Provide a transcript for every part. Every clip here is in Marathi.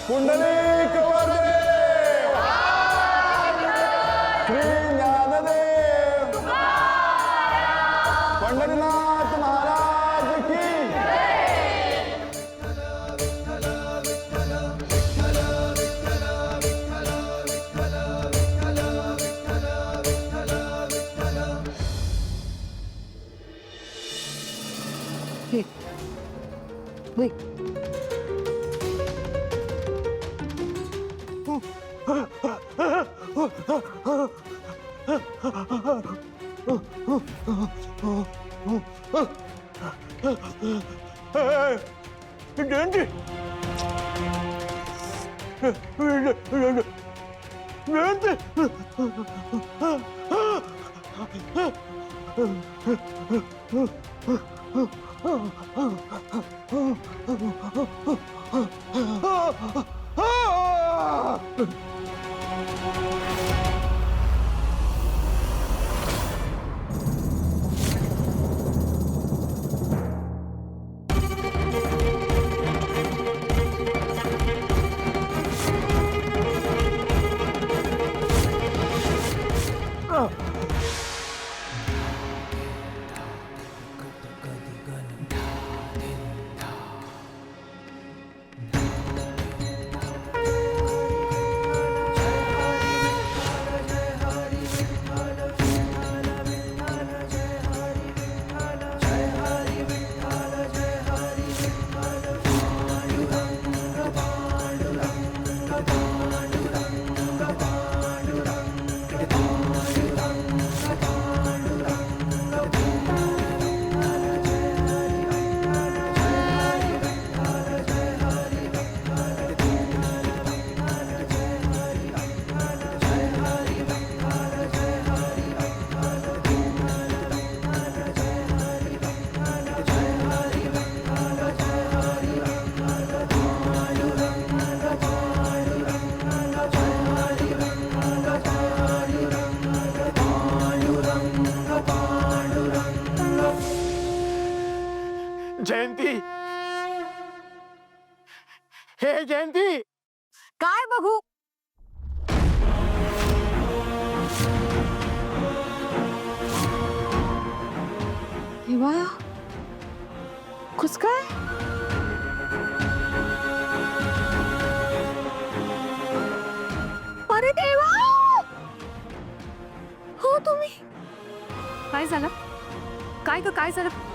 पुंडलिक वरदे श्री ज्ञानदेव पंढरीनाथ महाराज की जयंती, हे जयंती, काय बघू? हिवाळा कुस काय? अरे देवा, हो तुम्ही. काय झालं? काय ग, काय झालं?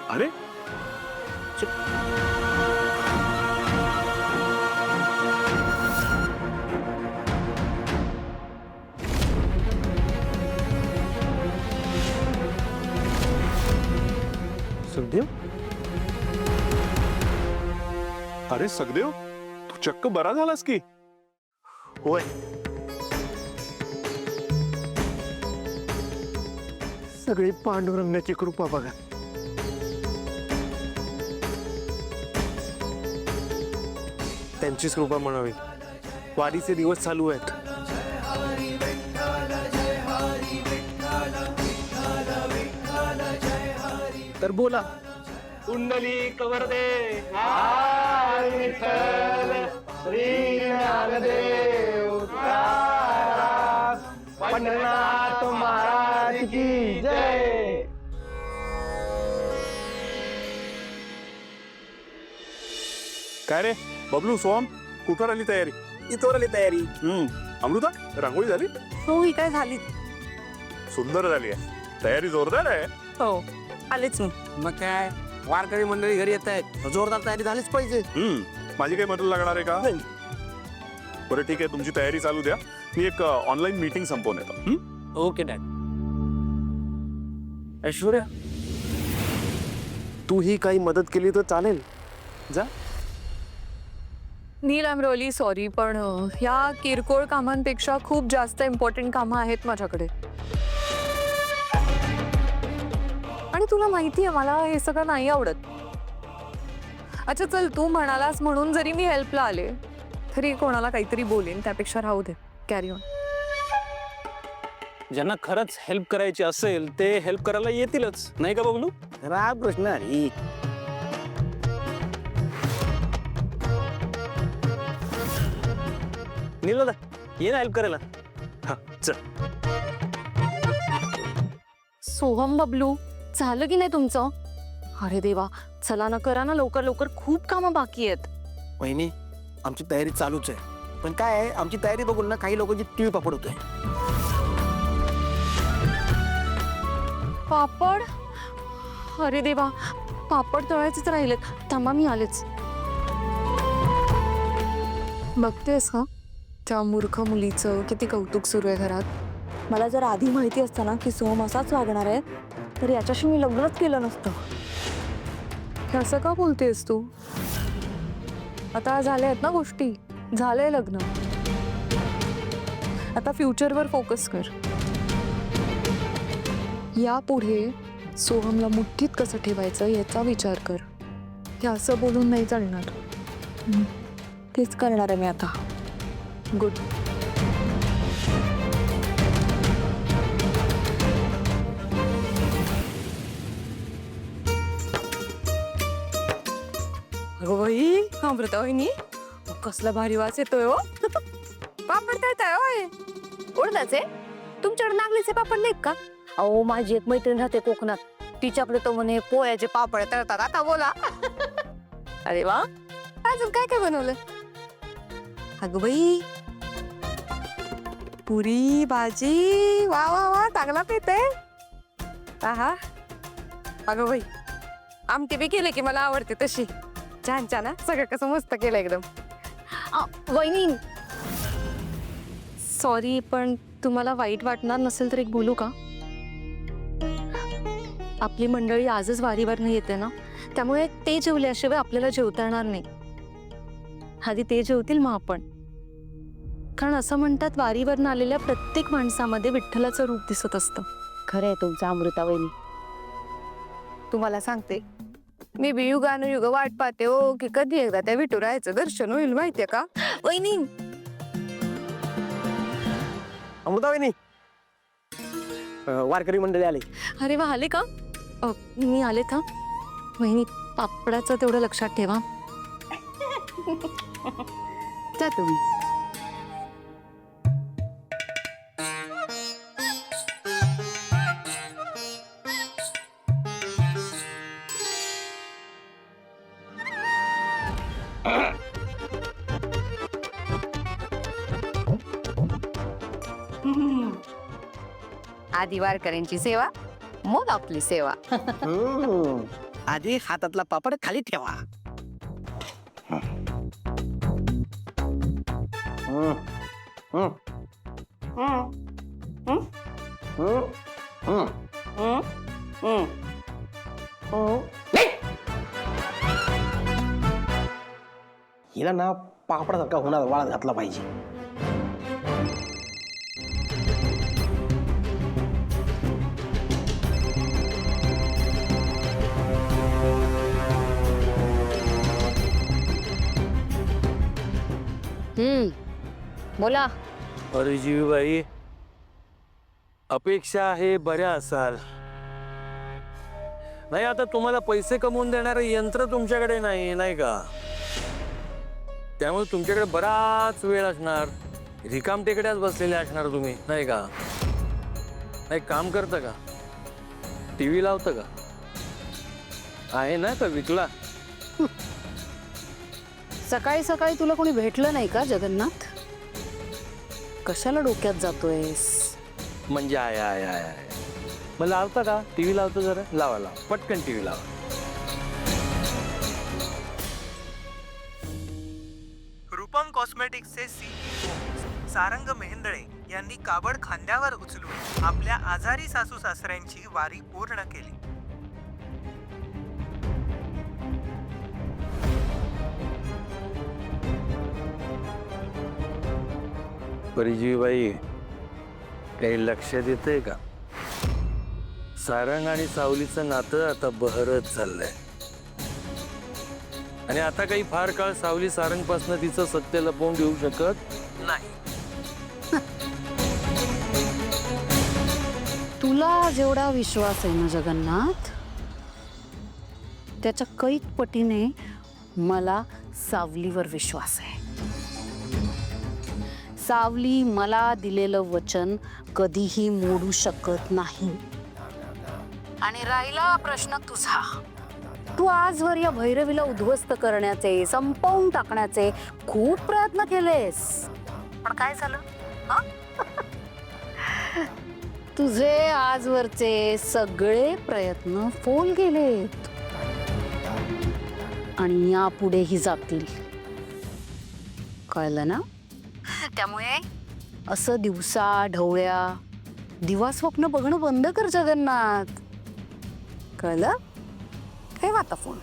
अरे सुखदेव, अरे सखदेव, तू चक्क बरा झालास की? होय, सगळी पांडुरंगाची कृपा बघा. त्यांचीच कृपा म्हणावी. वारीचे दिवस चालू आहेत. तर बोला. पुंडलिक वरदे विठ्ठल श्री ज्ञानदेव पंढरीनाथ महाराज की जय. काय रे बबलू, सोहम, कुठवर आली तयारी? इथवर आली तयारी. अमृता, रांगोळी झाली? हो, ही काय झाली? सुंदर झाली आहे. तयारी जोरदार आहे. हो, आलेच मी. मग काय, वारकरी मंडळी घरी येत आहेत, जोरदार तयारी झालीच पाहिजे. माझी काही मदत लागणार आहे का? बरं ठीक आहे, तुमची तयारी चालू द्या. मी एक ऑनलाईन मीटिंग संपवून येतो. Okay dad. ऐश्वर्या, तू ही काही मदत केली तर चालेल. जा. Neel, I am really sorry, पण ह्या किरकोळ कामांपेक्षा खूप जास्त इम्पॉर्टंट कामं आहेत माझ्याकडे. आणि तुला माहिती आहे, मला हे सगळं नाही आवडत. अच्छा चल, तू म्हणालास म्हणून जरी मी हेल्पला आले तरी कोणाला काहीतरी बोलेन, त्यापेक्षा राहू दे. Carry on. ज्यांना खरंच हेल्प करायची असेल ते हेल्प करायला येतीलच, नाही का बबलू? राग प्रश्न. नील दादा ये ना हेल्प करायला. हा चल. सोहम बबलू झालं की नाही तुमचं? अरे देवा, चला ना, करा ना लवकर लवकर, खूप कामं बाकी आहेत. वहिनी आमची तयारी चालूच आहे, पण काय आहे आमची तयारी बघून ना काही लोकांची तीळ पापड होतोय. पापड? अरे देवा, पापड तळायचेच राहिलेत. थांबा, मी आलेच. बघतेस का त्या मूर्ख मुलीचं किती कौतुक सुरू आहे घरात. मला जर आधी माहिती असतं ना की सोहम असाच वागणार आहे तर याच्याशी मी लग्नच केलं नसतं. हे असं का बोलतेस तू? आता झाल्या आहेत ना गोष्टी, झालंय लग्न. आता फ्युचरवर फोकस कर. यापुढे सोहमला मुठ्ठीत कसं ठेवायचं याचा विचार कर. हे असं बोलून नाही चालणार. तेच करणार आहे मी आता. गुड. अगं बाई, अमृता वहिनी, कसला भारी वास येतोय हो. पापड तळताय होय? उडदाचे? तुमच्याकडे नागलीचे पापड नाहीत का? अहो, माझी एक मैत्रीण राहते कोकणात, तिच्याकडे तो म्हणे पोळ्याचे पापड तळतात. आता बोला. अरे वा, अजून काय काय बनवलं? अगं बाई, पुरी भाजी, वा वा वा, चांगला पेते. आहा, अगं बाई, आमटी बी केले की मला आवडते तशी. छान छान, सगळं कसं मस्त केलं एकदम. वहिनी, सॉरी, पण तुम्हाला वाईट वाटणार नसेल तर एक बोलू का? आपली मंडळी आजच वारीवर नाही येते ना, त्यामुळे ते जेवल्याशिवाय आपल्याला जेवता येणार नाही. आधी ते जेवतील मग आपण. कारण असं म्हणतात वारीवरनं आलेल्या प्रत्येक माणसामध्ये विठ्ठलाचं रूप दिसत असतं. खरं आहे तुमचं अमृता वहिनी. तुम्हाला सांगते, मी बी युगानुयुग वाट पाहते हो की कधी एकदा त्या विठुरायाचं दर्शन होईल, माहितीये का वहिनी? अमृता वहिनी, वारकरी मंडळी आले. अरे वा, आले का? मी आले था. वहिनी, पापडाचं तेवढं लक्षात ठेवा. जा तुम्ही. आधी वारकऱ्यांची सेवा, मग आपली सेवा. आधी हातातला पापड खाली ठेवा. हिला ना पापडासारखा होणार वाळत घातला पाहिजे. बोला. अरे जीवीबाई, अपेक्षा आहे बऱ्या असाल. नाही, आता तुम्हाला पैसे कमवून देणारं यंत्र तुमच्याकडे नाही, नाही का? त्यामुळे तुमच्याकडे बराच वेळ असणार, रिकाम टेकड्यात बसलेले असणार तुम्ही, नाही का? नाही, काम करतं का? टीव्ही लावतं का? आहे ना का विकला? सकाळी सकाळी तुला कोणी भेटलं नाही का जगन्नाथ? कशाला डोक्यात जातोयस? म्हणजे आहे आहे आहे. मग लावता का? टीव्ही लावतो जरा, लावा लावा, पटकन टीव्ही लावा. रूपम कॉस्मेटिक्सचे CEO सारंग मेहेंदळे यांनी काबड खांद्यावर उचलून आपल्या आजारी सासू सासऱ्यांची वारी पूर्ण केली. परिजीबाई, काही लक्षात येतंय का? सारंग आणि सावलीचं नातं आता बहरत चाललंय. आणि आता काही फार काळ सावली सारंगपासून तिचं सत्य लपवून घेऊ शकत नाही. तुला जेवढा विश्वास आहे ना जगन्नाथ, त्याच्या कैक पटीने मला सावलीवर विश्वास आहे. सावली मला दिलेलं वचन कधीही मोडू शकत नाही. आणि राहिला प्रश्न तुझा, तू आजवर या भैरवीला उद्ध्वस्त करण्याचे, संपवून टाकण्याचे खूप प्रयत्न केलेस, पण काय झालं? हा? तुझे आजवरचे सगळे प्रयत्न फोल गेलेत आणि यापुढेही जातील. कळलं ना? त्यामुळे असं दिवसा ढवळ्या दिवा स्वप्न बघणं बंद कर जगन्नाथ. कळलं? ठेव आता फोन.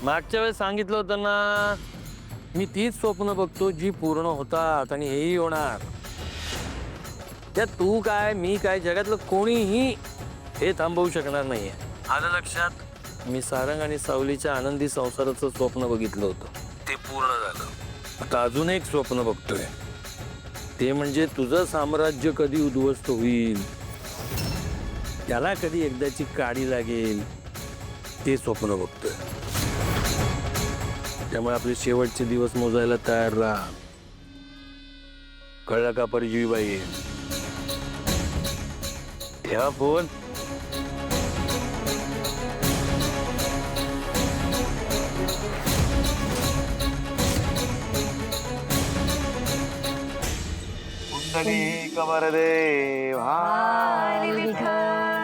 मागच्या वेळेस सांगितलं होतं ना, मी तीच स्वप्न बघतो जी पूर्ण होतात आणि हेही होणार. त्यात तू काय मी काय जगातलं कोणीही हे थांबवू शकणार नाहीये. आलं लक्षात? मी सारंग आणि सावलीच्या आनंदी संसाराचं स्वप्न बघितलं होतं, ते पूर्ण झालं. आता अजून एक स्वप्न बघतोय, ते म्हणजे तुझं साम्राज्य कधी उद्ध्वस्त होईल, त्याला कधी एकदाची काडी लागेल, ते स्वप्न बघतोय. त्यामुळे आपले शेवटचे दिवस मोजायला तयार राहा. कळलं का परजीवीबाई? ठेवा फोन. कुंडली कमरदेव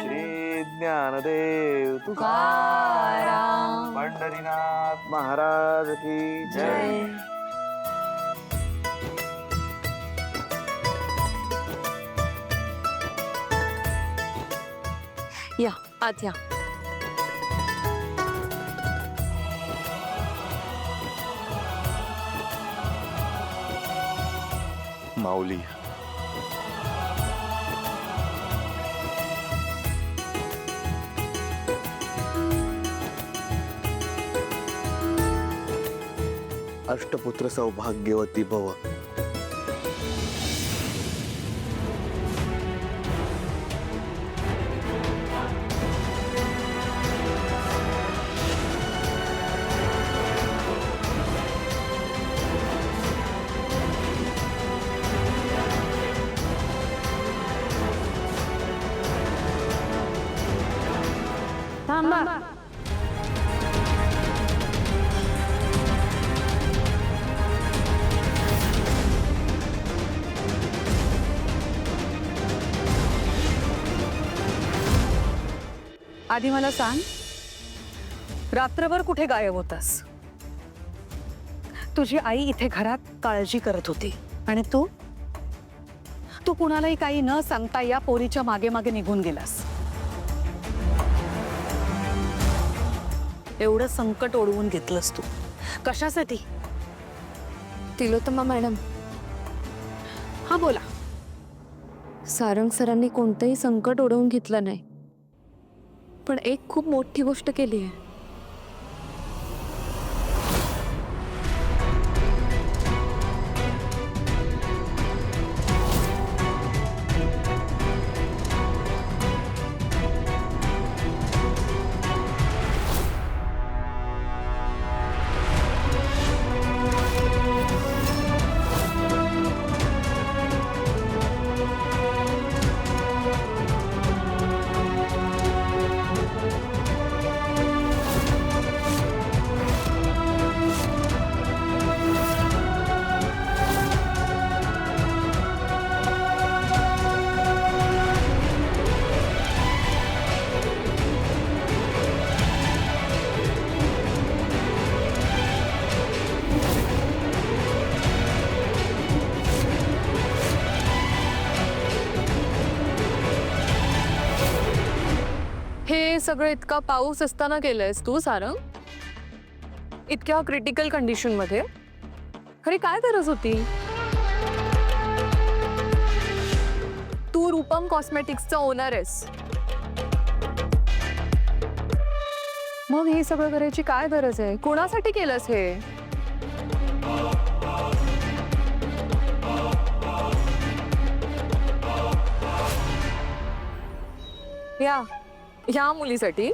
श्री ज्ञानदेव तुकाराम पंढरीनाथ महाराज की जय. या आत या. माऊली अष्टपुत्र सौभाग्यवती भव. थांबा. आधी मला सांग, रात्रभर कुठे गायब होतास? तुझी आई इथे घरात काळजी करत होती आणि तू कुणालाही काही न सांगता या पोरीच्या मागे मागे निघून गेलास. एवढं संकट ओढवून घेतलंस तू कशासाठी? तिलोत्तमा मॅडम, हा बोला. सारंग सरांनी कोणतंही संकट ओढवून घेतलं नाही, पण एक खूप मोठी गोष्ट केली आहे. हे सगळं इतका पाऊस असताना केलंयस तू सारंग? इतक्या क्रिटिकल कंडिशन मध्ये? खरी काय गरज होती? तू रूपम कॉस्मेटिक्सचा ओनर आहेस, मग हे सगळं करायची काय गरज आहे? कोणासाठी केलंस हे? ह्या मुलीसाठी?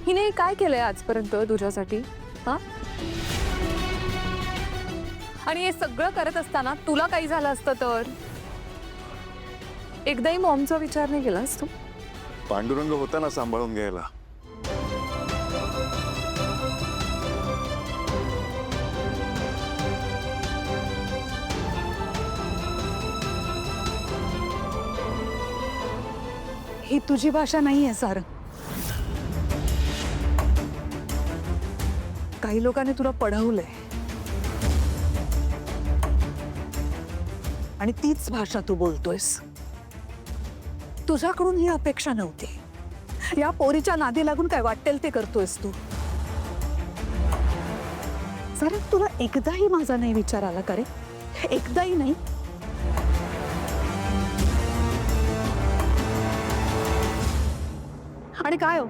हिने काय केलंय आजपर्यंत तुझ्यासाठी? हा, आणि हे सगळं करत असताना तुला काही झालं असतं तर एकदाही मॉमचा विचार नाही केलास तू? पांडुरंग होता ना सांभाळून घ्यायला. ही तुझी भाषा नाहीये सारंग. काही लोकांनी तुला पढवलंय आणि तीच भाषा तू बोलतोयस. तुझ्याकडून ही अपेक्षा नव्हती. या पोरीच्या नादी लागून काय वाटेल ते करतोयस तू. सारंग, तुला एकदाही माझा नाही विचार आला का रे? एकदाही नाही. आणि काय हो,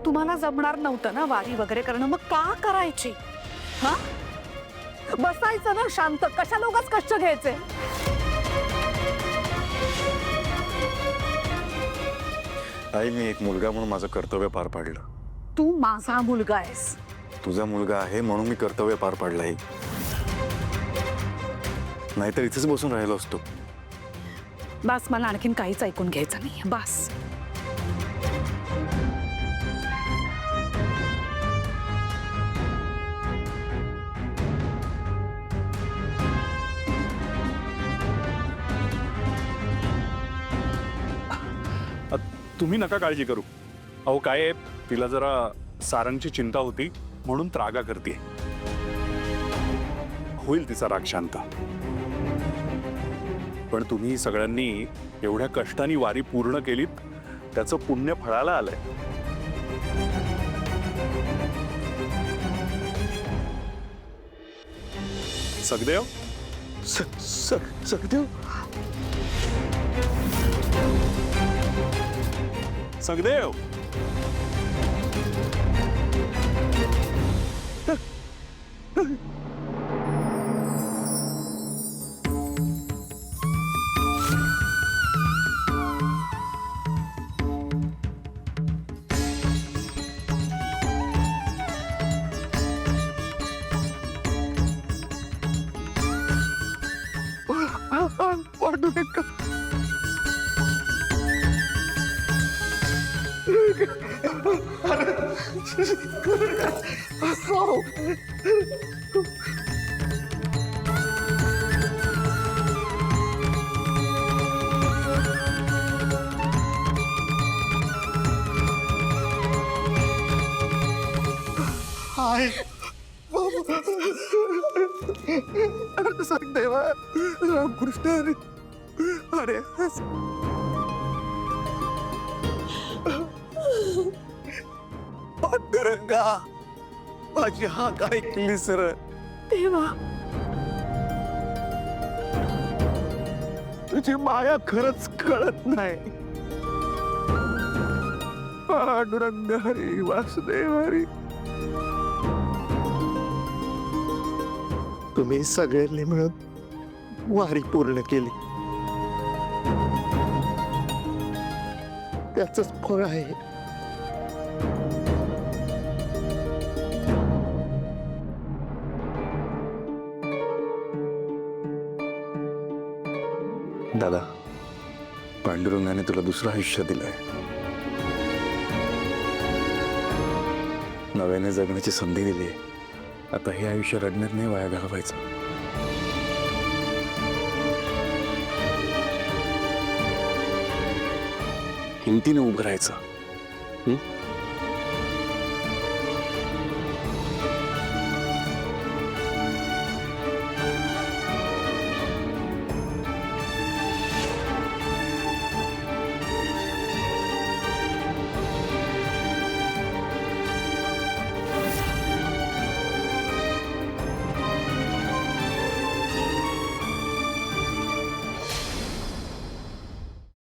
तुम्हाला जमणार नव्हतं ना वारी वगैरे करणं, मग का करायची? हा, बसायचं ना शांत. कशा उगाच कष्ट घ्यायचे? आई, मी एक मुलगा म्हणून माझं कर्तव्य पार पाडलं. तू माझा मुलगा आहेस. तुझा मुलगा आहे म्हणून मी कर्तव्य पार पाडलं आहे. नाहीतर इथेच बसून राहिलो असतो. बस, मला आणखीन काहीच ऐकून घ्यायचं नाही. बस. तुम्ही नका काळजी करू. अहो काय आहे, तिला जरा सारंगची चिंता होती म्हणून त्रागा करते. होईल तिचा राग शांत. पण तुम्ही सगळ्यांनी एवढ्या कष्टाने वारी पूर्ण केलीत, त्याचं पुण्य फळाला आलंय. सखदेव, सखदेव, सखदेव, सखदेवा, रामकृष्ण हरी. अरे पांडुरंगा, माझी हाक ऐकली सर. तेव्हा तुझी माया खरंच कळत नाही. पांडुरंग हरी, वासुदेव हरी. तुम्ही सगळ्यांनी मिळून वारी पूर्ण केली, त्याच फळ आहे. दादा, पांडुरंगाने तुला दुसरं आयुष्य दिलंय. नव्याने जगण्याची संधी दिली. आता हे आयुष्य रडण्यात नाही वाया घालवायचं. हिमतीने उभं राहायचं.